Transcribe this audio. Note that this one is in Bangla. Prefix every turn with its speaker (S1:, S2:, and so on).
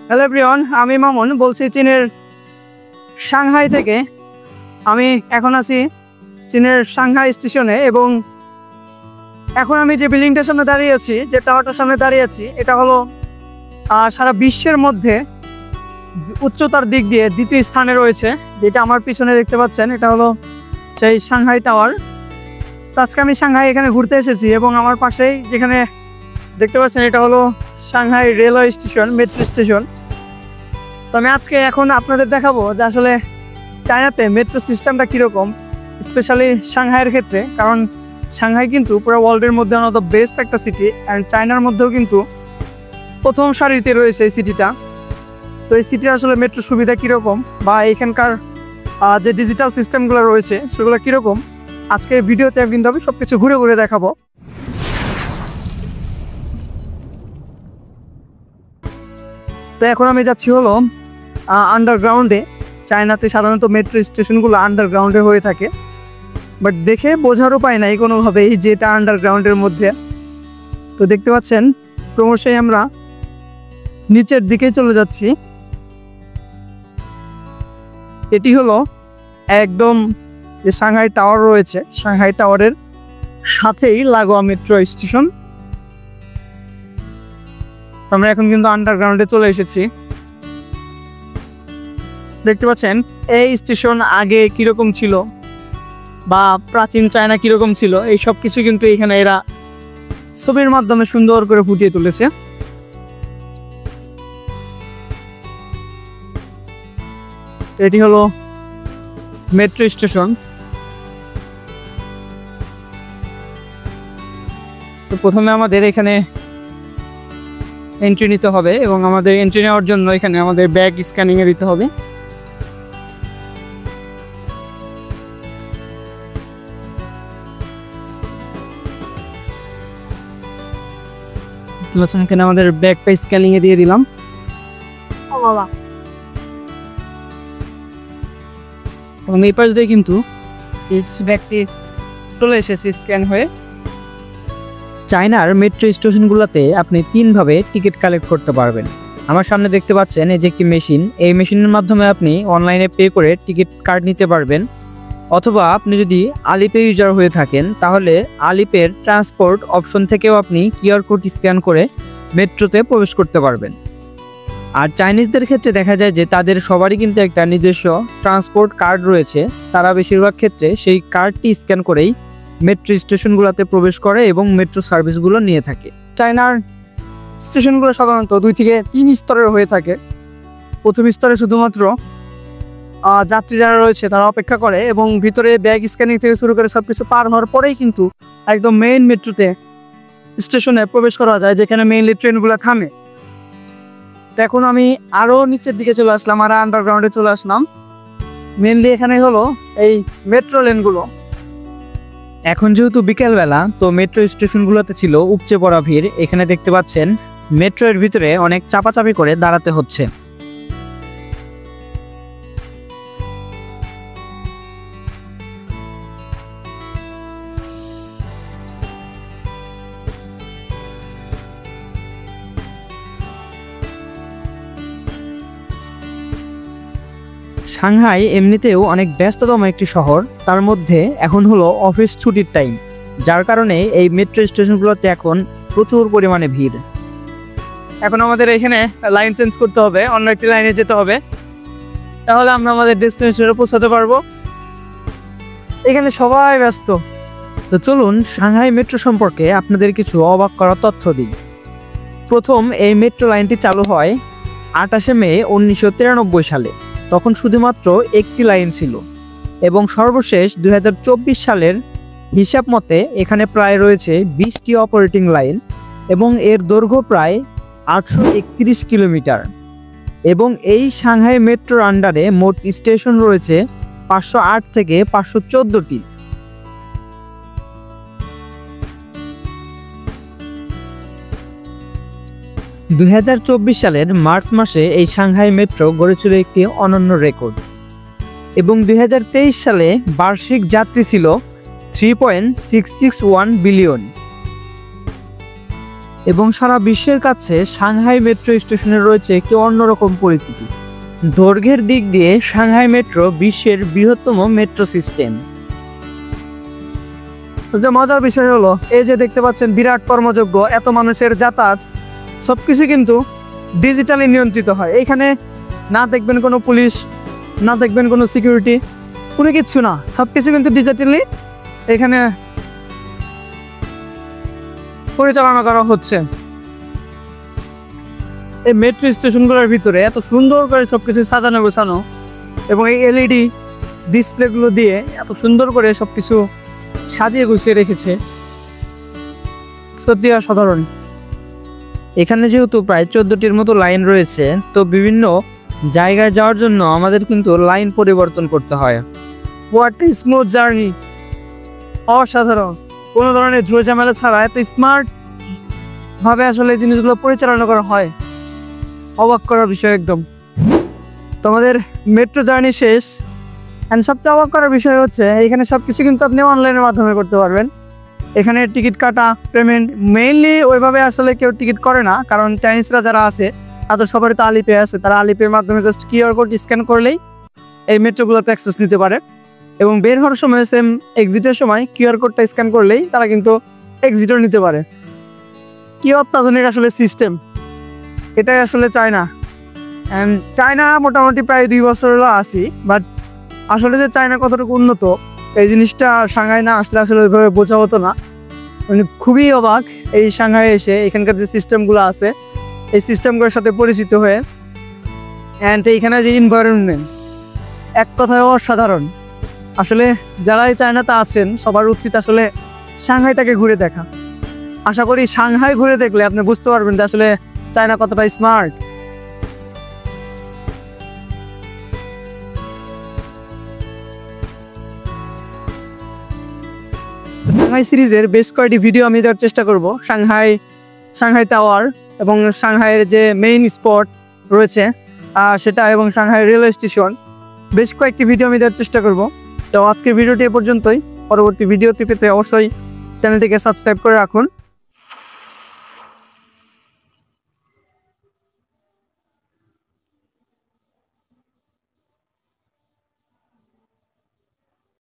S1: হ্যালো এভরিওয়ান, আমি মামুন বলছি চীনের সাংহাই থেকে। আমি এখন আছি চীনের সাংহাই স্টেশনে এবং এখন আমি যে বিল্ডিংটার সামনে দাঁড়িয়ে আছি, যে টাওয়ারটার সামনে দাঁড়িয়ে আছি, এটা হলো সারা বিশ্বের মধ্যে উচ্চতার দিক দিয়ে দ্বিতীয় স্থানে রয়েছে। যেটা আমার পিছনে দেখতে পাচ্ছেন, এটা হলো সেই সাংহাই টাওয়ার। তো আজকে আমি সাংহাই এখানে ঘুরতে এসেছি এবং আমার পাশেই যেখানে দেখতে পাচ্ছেন, এটা হলো Shanghai railway station, metro station. তো আমি আজকে এখন আপনাদের দেখাবো যে আসলে চায়নাতে মেট্রো সিস্টেমটা কীরকম, স্পেশালি সাংহাইয়ের ক্ষেত্রে। কারণ সাংহাই কিন্তু পুরো ওয়ার্ল্ডের মধ্যে ওয়ান অফ দ্য বেস্ট একটা সিটি, অ্যান্ড চায়নার মধ্যেও কিন্তু প্রথম সারিতে রয়েছে এই সিটিটা। তো এই সিটির আসলে মেট্রো সুবিধা কীরকম বা এখানকার যে ডিজিটাল সিস্টেমগুলো রয়েছে সেগুলো কীরকম, আজকের ভিডিওতে কিন্তু আমি সব কিছু ঘুরে ঘুরে দেখাবো। তো এখন আমি যাচ্ছি হলো আন্ডারগ্রাউন্ডে। চায়নাতে সাধারণত মেট্রো স্টেশনগুলো আন্ডারগ্রাউন্ডে হয়ে থাকে, বাট দেখে বোঝার উপায় নাই কোনোভাবেই যে এটা আন্ডারগ্রাউন্ডের মধ্যে। তো দেখতে পাচ্ছেন ক্রমশই আমরা নিচের দিকে চলে যাচ্ছি। এটি হলো একদম যে সাংহাই টাওয়ার রয়েছে, সাংহাই টাওয়ারের সাথেই লাগোয়া মেট্রো স্টেশন। আমরা এখন কিন্তু আন্ডারগ্রাউন্ডে চলে এসেছি। দেখতে পাচ্ছেন এই স্টেশন আগে কিরকম ছিল বা প্রাচীন চায়না কিরকম ছিল, এই সব কিছু কিন্তু এখানে এরা ছবির মাধ্যমে সুন্দর করে ফুটিয়ে তুলেছে। এটি হলো মেট্রো স্টেশন। তো প্রথমে আমাদের এখানে এন্ট্রি নিতে হবে এবং আমাদের এন্ট্রি নেওয়ার জন্য এখানে আমাদের ব্যাগ স্ক্যানিংয়ে দিতে হবে। এখানে আমাদের ব্যাগটা স্ক্যানিংয়ে দিয়ে দিলাম। এবং এই পাশ দিয়ে কিন্তু ব্যাগটি চলে এসেছে স্ক্যান হয়ে।
S2: চায়নার মেট্রো স্টেশনগুলোতে আপনি তিনভাবে টিকিট কালেক্ট করতে পারবেন। আমার সামনে দেখতে পাচ্ছেন এই যে একটি মেশিন, এই মেশিনের মাধ্যমে আপনি অনলাইনে পে করে টিকিট কার্ড নিতে পারবেন। অথবা আপনি যদি আলিপে ইউজার হয়ে থাকেন তাহলে আলিপের ট্রান্সপোর্ট অপশন থেকেও আপনি কিউআর কোড স্ক্যান করে মেট্রোতে প্রবেশ করতে পারবেন। আর চাইনিজদের ক্ষেত্রে দেখা যায় যে তাদের সবারই কিন্তু একটা নিজস্ব ট্রান্সপোর্ট কার্ড রয়েছে। তারা বেশিরভাগ ক্ষেত্রে সেই কার্ডটি স্ক্যান করেই মেট্রো স্টেশনগুলোতে প্রবেশ করে এবং মেট্রো সার্ভিসগুলো নিয়ে থাকে।
S1: চায়নার স্টেশনগুলো সাধারণত 2 থেকে 3 স্তরের হয়ে থাকে। প্রথম স্তরে শুধুমাত্র যাত্রী যারা রয়েছে তারা অপেক্ষা করে এবং ভিতরে ব্যাগ স্ক্যানিং থেকে শুরু করে সব কিছু পার হওয়ার পরেই কিন্তু একদম মেইন মেট্রোতে স্টেশনে প্রবেশ করা যায়, যেখানে মেইনলি ট্রেনগুলো থামে। তো এখন আমি আরও নিচের দিকে চলে আসলাম, আর আন্ডারগ্রাউন্ডে চলে আসলাম। মেইনলি এখানে হলো এই মেট্রো লেনগুলো।
S2: এখন যেহেতু বিকেলবেলা, তো মেট্রো স্টেশনগুলোতে ছিল উপচে পড়া ভিড়। এখানে দেখতে পাচ্ছেন মেট্রোর ভিতরে অনেক চাপাচাপি করে দাঁড়াতে হচ্ছে। সাংহাই এমনিতেও অনেক ব্যস্ততম একটি শহর, তার মধ্যে এখন হলো অফিস ছুটির টাইম, যার কারণে এই মেট্রো স্টেশনগুলোতে এখন প্রচুর পরিমাণে ভিড়।
S1: এখন আমাদের এখানে লাইন চেঞ্জ করতে হবে, অন্য একটি লাইনে যেতে হবে, তাহলে আমরা আমাদের ডেস্টিনেশনে পৌঁছাতে পারবো। এখানে সবাই ব্যস্ত।
S2: তো চলুন সাংহাই মেট্রো সম্পর্কে আপনাদের কিছু অবাক করা তথ্য দিই। প্রথম এই মেট্রো লাইনটি চালু হয় 28শে মে 1993 সালে। তখন শুধুমাত্র একটি লাইন ছিল এবং সর্বশেষ 2024 সালের হিসাব মতে এখানে প্রায় রয়েছে 20টি অপারেটিং লাইন এবং এর দৈর্ঘ্য প্রায় 831 কিলোমিটার। এবং এই সাংহাই মেট্রোর আন্ডারে মোট স্টেশন রয়েছে 508 থেকে 514টি। সালের মার্চ মাসে এই সাংহাই মেট্রো গড়েছিল একটি অনন্য রেকর্ড এবং 2023 সালে বার্ষিক যাত্রী ছিল 3.661 বিলিয়ন। এবং সারা বিশ্বের কাছে সাংহাই মেট্রো স্টেশনের রয়েছে একটি অন্যরকম পরিচিতি। দৈর্ঘ্যের দিক দিয়ে সাংহাই মেট্রো বিশ্বের বৃহত্তম মেট্রো সিস্টেম।
S1: যে মজার বিষয় হলো এই যে দেখতে পাচ্ছেন বিরাট কর্মযোগ্য, এত মানুষের যাতায়াত সবকিছু কিন্তু ডিজিটালি নিয়ন্ত্রিত হয়। এখানে না দেখবেন কোনো পুলিশ, না দেখবেন কোনো সিকিউরিটি, কোনো কিচ্ছু না, সবকিছু কিন্তু ডিজিটালি এখানে পরিচালনা করা হচ্ছে। এই মেট্রো স্টেশনগুলোর ভিতরে এত সুন্দর করে সবকিছু সাজানো গোছানো এবং এই এলইডি ডিসপ্লেগুলো দিয়ে এত সুন্দর করে সবকিছু সাজিয়ে গুছিয়ে রেখেছে, সত্যি অসাধারণ।
S2: এখানে যেহেতু প্রায় 14টির মতো লাইন রয়েছে, তো বিভিন্ন জায়গায় যাওয়ার জন্য আমাদের কিন্তু লাইন পরিবর্তন করতে হয়।
S1: হোয়াট এ স্মুথ জার্নি, অসাধারণ। কোনো ধরনের ঝামেলা ছাড়া এত স্মার্ট ভাবে আসলে এই জিনিসগুলো পরিচালনা করা হয়, অবাক করার বিষয় একদম। তোমাদের মেট্রো জার্নি শেষ, অ্যান্ড সবচেয়ে অবাক করার বিষয় হচ্ছে এখানে সব কিছু কিন্তু আপনি অনলাইনের মাধ্যমে করতে পারবেন। এখানে টিকিট কাটা, পেমেন্ট মেইনলি ওইভাবে আসলে কেউ টিকিট করে না, কারণ চাইনিজরা যারা আছে তাদের সবারই তো আলিপে আছে, তারা আলিপের মাধ্যমে জাস্ট কিউআর কোড স্ক্যান করলেই এই মেট্রোগুলোতে অ্যাক্সেস নিতে পারে। এবং বের হওয়ার সময় সেম এক্সিটের সময় কিউআর কোডটা স্ক্যান করলেই তারা কিন্তু এক্সিটও নিতে পারে। কি অত্যাধুনিক আসলে সিস্টেম, এটাই আসলে চায়না। অ্যান্ড চায়না মোটামুটি প্রায় 2 বছর হলো আসি, বাট আসলে যে চায়না কতটুকু উন্নত এই জিনিসটা সাংহাই না আসলে আসলে ওইভাবে বোঝা হতো না। মানে খুবই অবাক এই সাংহাই এসে এখানকার যে সিস্টেমগুলো আছে এই সিস্টেমগুলোর সাথে পরিচিত হয়ে। অ্যান্ড এইখানে যে এনভায়রনমেন্ট এক কথায় অসাধারণ। আসলে যারাই চায়নাতে আছেন সবার উচিত আসলে সাংহাইটাকে ঘুরে দেখা। আশা করি সাংহাই ঘুরে দেখলে আপনি বুঝতে পারবেন যে আসলে চায়না কতটা স্মার্ট। সাংহাই সিরিজের বেশ কয়েকটি ভিডিও আমি দেওয়ার চেষ্টা করব। সাংহাই টাওয়ার এবং সাংহাইয়ের যে মেইন স্পট রয়েছে সেটা, এবং সাংহাই রেলওয়ে স্টেশন, বেশ কয়েকটি ভিডিও আমি দেওয়ার চেষ্টা করব। তো আজকের ভিডিওটি এ পর্যন্তই। পরবর্তী ভিডিওটি পেতে অবশ্যই চ্যানেলটিকে সাবস্ক্রাইব করে রাখুন।